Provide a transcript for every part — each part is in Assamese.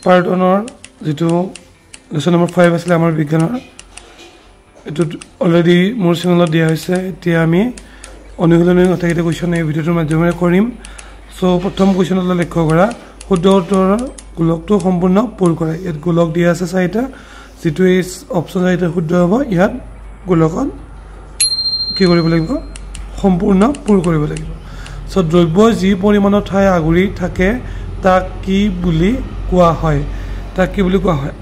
পাৰ্ট 1ৰ যেটো লেসন নম্বৰ 5 আছিল আমাৰ বিজ্ঞানৰ এটো অলৰেডি মোৰ চেনেলত দিয়া হৈছে এতিয়া আমি অনুশীলনী কথাকেইটা কোৱেশ্চন এই ভিডিওৰ মাধ্যমেৰে কৰিম সো প্ৰথম কোৱেশ্চনটো লক্ষ্য কৰা শুদ্ধ উত্তৰৰ গোলকটো সম্পূৰ্ণ পূৰ কৰা ইয়াত গোলক দিয়া আছে চাৰিটা যেটো এই অপচন চাৰিটা শুদ্ধ হ'ব ইয়াত গোলকত কি কৰিব লাগিব সম্পূৰ্ণ পূৰ কৰিব লাগিব সো দ্ৰব্য যি পৰিমাণৰ ঠাই আগুৰি থাকে তাক কি বুলি কোৱা হয়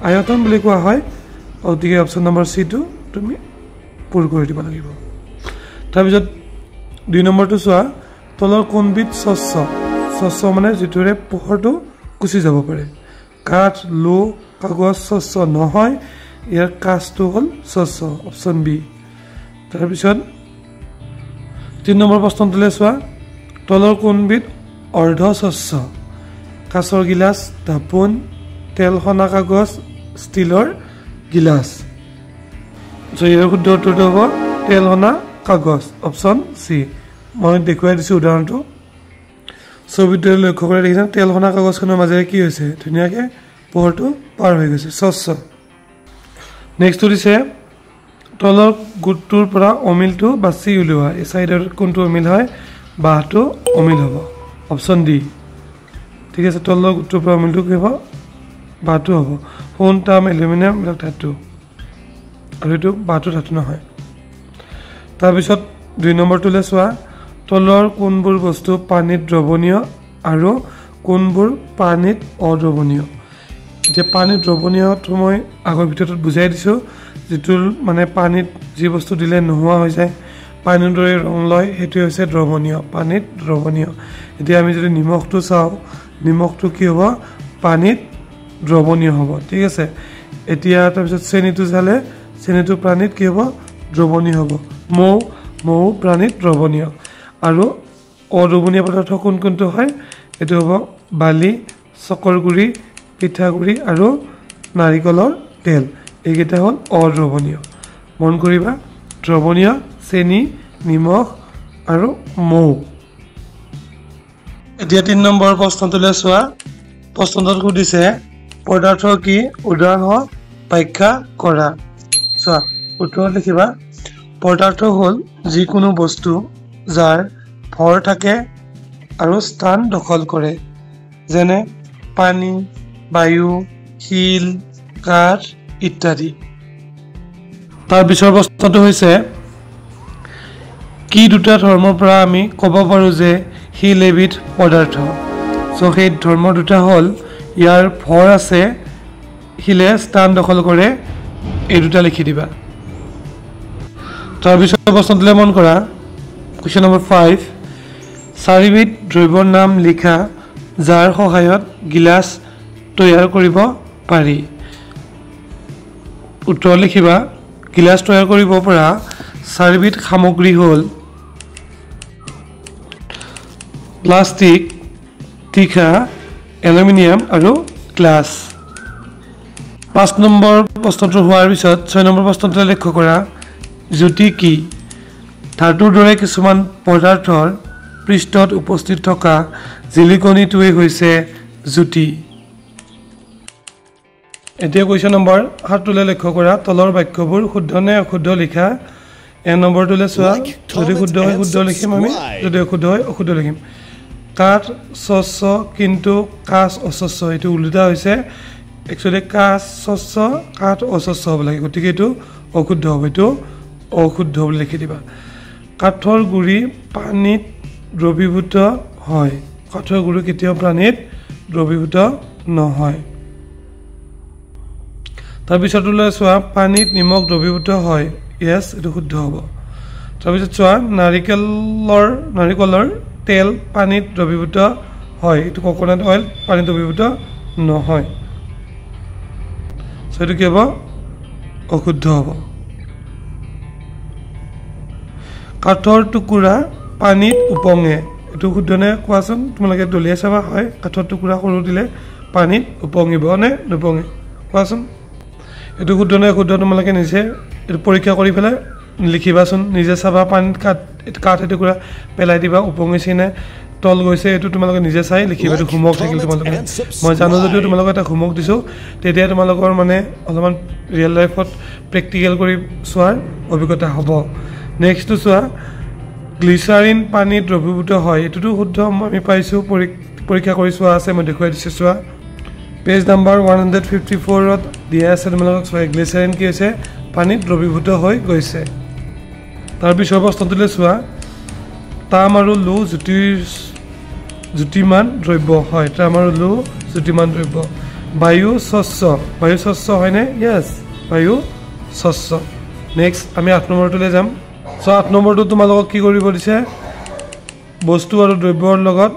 আয়তন বুলি কোৱা হয় অতিকে অপচন নম্বৰ সি টো তুমি পূৰ কৰি দিব লাগিব তাৰ পিছত 2 নম্বৰটো চোৱা তলৰ কোনবিধ স্বচ্ছ মানে যেটোৰে পোহৰটো কুচি যাব পাৰে কাঠ লো কাগজ স্বচ্ছ নহয় ইয়াৰ কাচটো হল স্বচ্ছ অপচন বি তাৰ পিছত 3 নম্বৰ প্ৰশ্নটোলে চোৱা তলৰ কোনবিধ অৰ্ধ স্বচ্ছ কাচৰ গিলাস ঢাপন তেল খনা কাগজ ষ্টিলৰ গিলাস সো ইয়াৰ শুদ্ধ উত্তৰটো হ'ব তেল খনা কাগজ অপচন সি মই দেখুৱাই দিছো উদাহৰণটো ছবিটো লক্ষ্য কৰি দেখিছা তেল খনা কাগজখনৰ মাজেৰে কি হৈছে ধুনিয়াকে পোহৰটো পাৰ হৈ গৈছে স্বচ্ছ নেক্সট দিছে তলৰ গুটটোৰ পৰা অমিলটো বাছি উলিওৱা এই সাইডৰ কোনটো অমিল হয় বাহটো অমিল হ'ব অপচন ডি ঠিক আছে তলৰ গুটটোৰ পৰা অমিলটো কি হ'ব বাহটো হ'ব সোণ তাম এলুমিনিয়াম ধাতু আৰু এটো বাহটো ধাতু নহয় তাৰ পিছত 2 নম্বৰটোলে চোৱা তলৰ কোনবোৰ বস্তু পানীত দ্ৰৱণীয় আৰু কোনবোৰ পানীত অদ্ৰৱণীয় যে পানীত দ্ৰৱণীয়টো মই আগৰ ভিডিওত বুজাই দিছো যেটো মানে পানীত যি বস্তু দিলে নোহোৱা হৈ যায় পানীৰ দৰে ৰং লয় হেতু হৈছে দ্ৰৱণীয় পানীত দ্ৰৱণীয় এতিয়া আমি যদি নিমখটো চাও নিমখটো কি হ'ব পানীত দ্ৰৱণীয় হ'ব ঠিক আছে এতিয়া তাৰ পিছত চেনিটো চালে চেনিটো পানীত কি হ'ব দ্ৰৱণীয় হ'ব মৌ পানীত দ্ৰৱণীয় আৰু অদ্ৰৱণীয় পদাৰ্থ কোনটো হয় এটো হ'ব বালি চকৰগুৰি পিঠাগুৰি আৰু নাৰিকলৰ তেল এইকেইটা হ'ল অদ্ৰৱণীয় মন কৰিবা দ্ৰৱণীয় চেনি নিমখ আৰু মৌ এতিয়া 3 নম্বৰ প্ৰশ্নটোলে চোৱা প্ৰশ্নটোত সুধিছে পদাৰ্থ কি উদাহৰণ ব্যাখ্যা কৰা চোৱা উত্তৰ লিখিবা পদাৰ্থ হ'ল যিকোনো বস্তু যাৰ ভৰ থাকে আৰু স্থান দখল কৰে যেনে পানী বায়ু শিল কাঠ ইত্যাদি তাৰ পিছৰ প্ৰশ্নটো হৈছে কি দুটা ধৰ্মৰ পৰা আমি ক'ব পাৰো যে শিল এবিধ পদাৰ্থ সো সেই ধৰ্ম দুটা হ'ল ইয়াৰ ভৰ আছে শিলে স্থান দখল কৰে এই দুটা লিখি দিবা তাৰ পিছৰ প্ৰশ্নটোলে মন কৰা কোৱেশ্চন নম্বৰ 5 চাৰিবিধ দ্ৰব্যৰ নাম লিখা যাৰ সহায়ত গিলাস তৈয়াৰ কৰিব পাৰি উত্তৰ লিখিবা গিলাস তৈয়াৰ কৰিব পৰা চাৰিবিধ সামগ্ৰী হ'ল প্লাষ্টিক তীখা এলুমিনিয়াম আৰু গ্লাস 5 নম্বৰ প্ৰশ্নটো হোৱাৰ পিছত 6 নম্বৰ প্ৰশ্নটো লক্ষ্য কৰা জ্যোতি কি ধাতুৰ দৰে কিছুমান পদাৰ্থৰ পৃষ্ঠত উপস্থিত থকা জিলিকনিটোৱে হৈছে জ্যোতি এতিয়া কোৱেশ্চন নম্বৰ 7 টোলে লক্ষ্য কৰা তলৰ বাক্যবোৰ শুদ্ধ নে অশুদ্ধ লিখা এ নম্বৰটোলে চোৱা যদি শুদ্ধ হয় শুদ্ধ লিখিম আমি যদি অশুদ্ধ হয় অশুদ্ধ লিখিম কাঠ স্বচ্ছ কিন্তু কাচ অস্বচ্ছ এটো উল্টা হৈছে একচুয়ালি কাচ স্বচ্ছ কাঠ অস্বচ্ছ হ'ব লাগে গতিকে এটো অশুদ্ধ হ'ব এটো অশুদ্ধ বুলি লিখি দিবা কাঠৰ গুৰি পানীত দ্ৰৱীভূত হয় কাঠৰ গুৰি কেতিয়াও পানীত দ্ৰৱীভূত নহয় তাৰ পিছতলৈ চোৱা পানীত নিমখ দ্ৰৱীভূত হয় ইয়েস এটো শুদ্ধ হ'ব তাৰ পিছত চোৱা নাৰিকলৰ তেল পানীত দ্ৰৱীভূত হয় এটো কোকোনাট অয়েল পানীত দ্ৰৱীভূত নহয় সো এটো কি হ'ব অশুদ্ধ হ'ব কাঠৰ টুকুৰা পানীত উপঙে এটো শুদ্ধ নে কোৱাচোন তোমালোকে দলিয়া চাবা হয় কাঠৰ টুকুৰা সৰু দিলে পানীত উপঙিব নে নপঙে কোৱাচোন এটো শুদ্ধ নে অশুদ্ধ তোমালোকে নিজে এটো পৰীক্ষা কৰি পেলাই লিখিবাচোন নিজে চাবা পানীত কাঠ এটুকুৰা পেলাই দিবা উপঙিছে নে তল গৈছে এটো তোমালোকে নিজে চাই লিখিবা এটো হোমৱৰ্ক থাকিল তোমালোকে মই জানো যদিও তোমালোকে এটা হোমৱৰ্ক দিছো তেতিয়া তোমালোকৰ মানে অলপমান ৰিয়েল লাইফত প্ৰেক্টিকেল কৰি চোৱাৰ অভিজ্ঞতা হ'ব নেক্সট চোৱা গ্লিচাৰিন পানীত দ্ৰৱীভূত হয় এটোটো শুদ্ধ আমি পাইছো পৰীক্ষা কৰি চোৱা আছে মই দেখুৱাই দিছো চোৱা পেজ নাম্বাৰ 154 ত দিয়া আছে তোমালোকক চোৱা গ্লিচাৰিন কি হৈছে পানীত দ্ৰৱীভূত হৈ গৈছে তাৰ পিছৰ প্ৰশ্নটোলৈ চোৱা তাম আৰু লো জ্যোতিমান দ্ৰব্য হয় তাম আৰু লো জ্যোতিমান দ্ৰব্য বায়ু স্বচ্ছ হয়নে ইয়েছ বায়ু স্বচ্ছ নেক্সট আমি 8 নম্বৰটোলৈ যাম সো 8 নম্বৰটো তোমালোকক কি কৰিব দিছে বস্তু আৰু দ্ৰব্যৰ লগত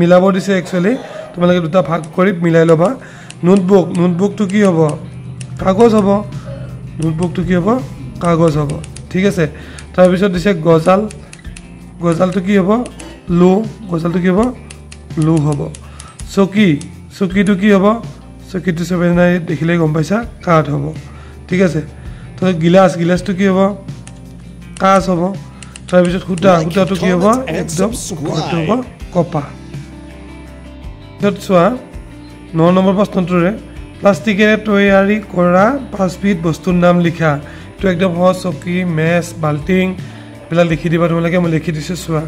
মিলাব দিছে একচুয়ালি তোমালোকে দুটা ভাগ কৰি মিলাই লবা নোটবুকটো কি হ'ব কাগজ হ'ব নোটবুকটো কি হ'ব কাগজ হ'ব ঠিক আছে তাৰ পিছত দিছে গজালটো কি হ'ব লো গজালটো কি হ'ব লো হ'ব চকীটো কি হ'ব চকীটো সবে নাই দেখিলে গম পাইছা কাঠ হ'ব ঠিক আছে তো গিলাসটো কি হ'ব কাঁচ হ'ব তাৰ পিছত সূতাটো কি হ'ব একদম উপৰটো হ'ব কপা চোৱা 9 নম্বৰ প্ৰশ্নটোৰে প্লাষ্টিকেৰে তৈয়াৰী কৰা 5 বিধ বস্তুৰ নাম লিখা তো একদম সহজ চকী মেজ বাল্টিং বিলা লিখি দিবা তোমালোকে মই লিখি দিছো চোৱা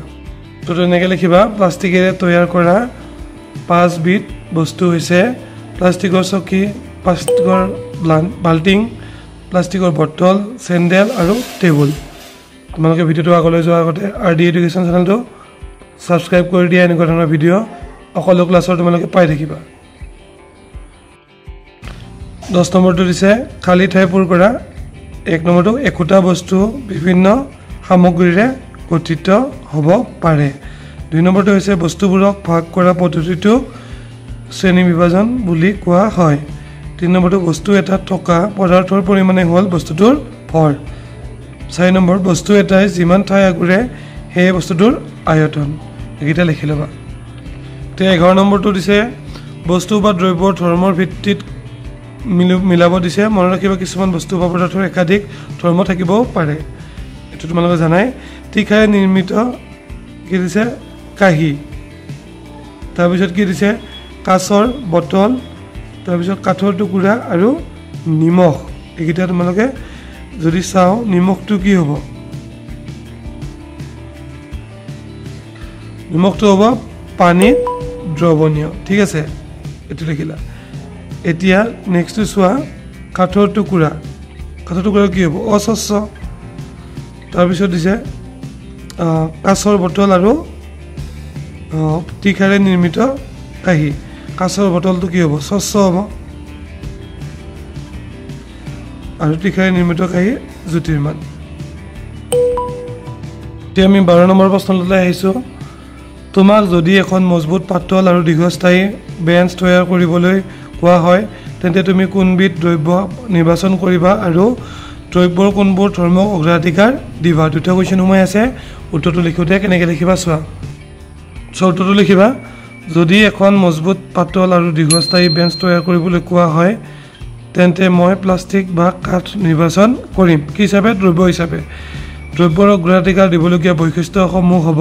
তো এনেকৈ লিখিবা প্লাষ্টিকেৰে তৈয়াৰ কৰা 5 বিধ বস্তু হৈছে প্লাষ্টিকৰ চকী প্লাষ্টিকৰ বাল্টিং প্লাষ্টিকৰ বটল চেণ্ডেল আৰু টেবুল তোমালোকে ভিডিওটো আগলৈ যোৱাৰ আগতে আৰডি এডুকেশ্যন চেনেলটো সাবস্ক্ৰাইব কৰি দিয়া এনেকুৱা ধৰণৰ ভিডিও অকল ক্লাছৰ তোমালোকে পাই থাকিবা 10 নম্বৰটো দিছে খালি ঠাই পূৰ কৰা 1 নম্বৰটো একোটা বস্তু বিভিন্ন সামগ্ৰীৰে গঠিত হ'ব পাৰে 2 নম্বৰটো হৈছে বস্তুবোৰক ভাগ কৰা পদ্ধতিটো শ্ৰেণী বিভাজন বুলি কোৱা হয় 3 নম্বৰটো বস্তু এটা থকা পদাৰ্থৰ পৰিমাণে হ'ল বস্তুটোৰ ভৰ 4 নম্বৰ বস্তু এটাই যিমান ঠাই আগুৰে সেই বস্তুটোৰ আয়তন এইটা লিখি লবা তে 11 নম্বৰটো দিছে বস্তু বা দ্ৰব্যৰ ধৰ্মৰ ভিত্তিত মিলাব দিছে মনত ৰাখিবা কিছুমান বস্তু বা পদাৰ্থৰ একাধিক ধৰ্ম থাকিবও পাৰে এটো তোমালোকে জানাই তীখাৰে নিৰ্মিত কি দিছে কাহি তাৰ পিছত কি দিছে কাঁচৰ বটল তাৰ পিছত কাঠৰ টুকুৰা আৰু নিমখ এইটা তোমালোকে যদি চাও নিমখটো কি হ'ব নিমখটো হ'ব পানীত দ্ৰৱণীয় ঠিক আছে এটো লিখিলা এতিয়া নেক্সট চোৱা কাঠৰ টুকুৰা কি হ'ব অস্বচ্ছ তাৰ পিছত দিছে কাঁচৰ বটল আৰু তীখাৰে নিৰ্মিত কাহি কাঁচৰ বটলটো কি হ'ব স্বচ্ছ হ'ব আৰু তীখাৰে নিৰ্মিত কাহি জ্যোতিৰ্মান এতিয়া আমি 12 নম্বৰ প্ৰশ্নলৈ আহিছো তোমাক যদি এখন মজবুত পাতল আৰু দীৰ্ঘস্থায়ী বেঞ্চ তৈয়াৰ কৰিবলৈ কোৱা হয় তেন্তে তুমি কোনবিধ দ্ৰব্য নিৰ্বাচন কৰিবা আৰু দ্ৰব্যৰ কোনবোৰ ধৰ্মক অগ্ৰাধিকাৰ দিবা দুটা কোৱেশ্চন হৈ আছে উত্তৰটো লিখোতে কেনেকৈ লিখিবা চোৱা উত্তৰটো লিখিবা যদি এখন মজবুত পাতল আৰু দীৰ্ঘস্থায়ী বেঞ্চ তৈয়াৰ কৰিবলৈ কোৱা হয় তেন্তে মই প্লাষ্টিক বা কাঠ নিৰ্বাচন কৰিম কি হিচাপে দ্ৰব্য হিচাপে দ্ৰব্যৰ অগ্ৰাধিকাৰ দিবলগীয়া বৈশিষ্ট্যসমূহ হ'ব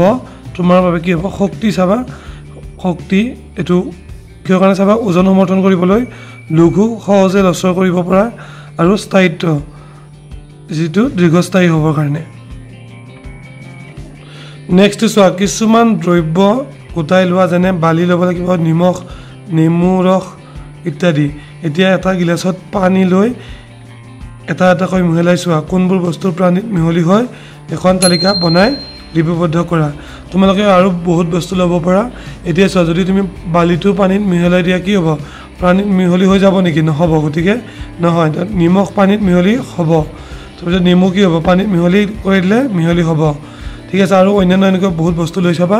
তোমাৰ বাবে কি হ'ব শক্তি চাবা শক্তি এটো কিয় কাৰণে চাবা ওজন সমৰ্থন কৰিবলৈ লঘু সহজে লচৰ কৰিব পৰা আৰু স্থায়িত্ব যেটো দীৰ্ঘস্থায়ী হ'বৰ কাৰণে নেক্সট চোৱা কিছুমান দ্ৰব্য গোটাই লোৱা যেনে বালি ল'ব লাগিব নিমখ নেমু ৰস ইত্যাদি এতিয়া এটা গিলাসত পানী লৈ এটা কৈ মিহলাই চোৱা কোনবোৰ বস্তু পানীত মিহলি হয় এখন তালিকা বনাই লিপিবদ্ধ কৰা তোমালোকে আৰু বহুত বস্তু ল'ব পাৰা এতিয়া চোৱা যদি তুমি বালিটো পানীত মিহলাই দিয়া কি হ'ব পানীত মিহলি হৈ যাব নেকি নহব গতিকে নহয় নিমখ পানীত মিহলি হ'ব তাৰপিছত নেমু কি হ'ব পানীত মিহলি কৰি দিলে মিহলি হ'ব ঠিক আছে আৰু অন্যান্য এনেকুৱা বহুত বস্তু লৈ চাবা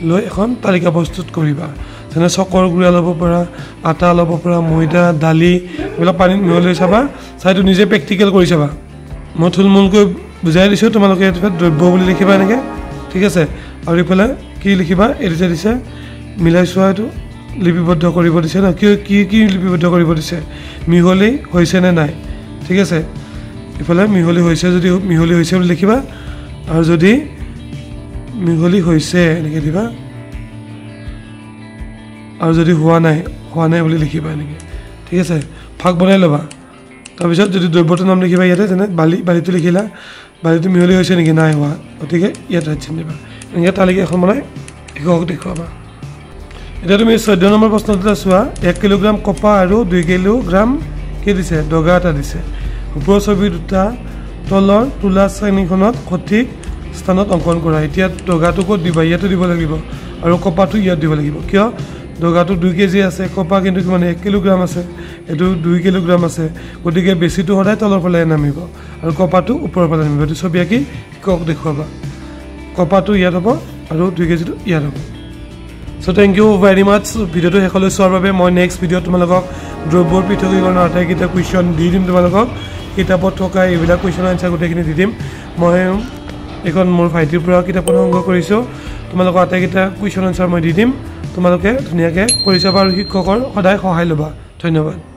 লৈ এখন তালিকা প্ৰস্তুত কৰিবা যেনে চকৰ গুড়া ল'ব পাৰা আটা ল'ব পাৰা ময়দা দালি এইবিলাক পানীত মিহলি চাবা চাইটো নিজে প্ৰেক্টিকেল কৰি চাবা মই থুলমূলকৈ বুজাই দিছো তোমালোকে এটা দ্ৰব্য বুলি লিখিবা এনেকে ঠিক আছে আৰু ইফালে কি লিখিবা এডিটে দিছে মিলাই চোৱা এটো লিপিবদ্ধ কৰিব দিছে না কি লিপিবদ্ধ কৰিব দিছে মিহলি হৈছে নে নাই ঠিক আছে ইফালে মিহলি হৈছে যদি মিহলি হৈছে বুলি লিখিবা আৰু যদি মিহলি হৈছে এনেকৈ দিবা আৰু যদি হোৱা নাই বুলি লিখিবা এনেকৈ ঠিক আছে ফাক বনাই ল'বা তাৰপিছত যদি দ্ৰব্যটোৰ নাম লিখিবা ইয়াতে যেনে বালিটো লিখিলা বালিটো মিহলি হৈছে নেকি নাই হোৱা গতিকে ইয়াত ৰাইট চিন দিবা এনেকৈ তালিকা এখন বনাই শিক্ষকক দেখুৱাবা এতিয়া তুমি 14 নম্বৰ প্ৰশ্নটোতে চোৱা 1 কিলোগ্ৰাম কপাহ আৰু 2 কিলোগ্ৰাম কি দিছে দগা এটা দিছে ওপৰৰ ছবি দুটা তলৰ তোলা শ্ৰেণীখনত সঠিক স্থানত অংকন কৰা এতিয়া দগাটো ক'ত দিবা ইয়াতো দিব লাগিব আৰু কপাহটো ইয়াত দিব লাগিব কিয় দগাটো 2 কেজি আছে কপাহ কিন্তু কিমান 1 কিলোগ্ৰাম আছে এটো 2 কিলোগ্ৰাম আছে গতিকে বেছিটো সদায় তলৰ ফালে নামিব আৰু কপাহটো ওপৰৰ ফালে নামিব এটো ছবি আঁকি শিক্ষকক দেখুৱাবা কপাহটো ইয়াত হ'ব আৰু 2 কেজিটো ইয়াত হ'ব So thank you very much video to হেকলৈ চোৱাৰ বাবে মই নেক্সট ভিডিঅ তোমালোকক দ্ৰব্যৰ পৃথকীকৰণৰ আটাইকেইটা কুৱেশ্যন দি দিম তোমালোকক কিতাপত থকা এইবিলাক কুৱেশ্যন আনসাৰ গোটেইখিনি দি দিম মই এখন মোৰ ভাইটিৰ পৰা কিতাপখন সংগ্ৰহ কৰিছোঁ তোমালোকক আটাইকেইটা কুৱেশ্যন আনসাৰ মই দি দিম তোমালোকে ধুনীয়াকৈ কৰি চাবা আৰু শিক্ষকৰ সদায় সহায় ল'বা ধন্যবাদ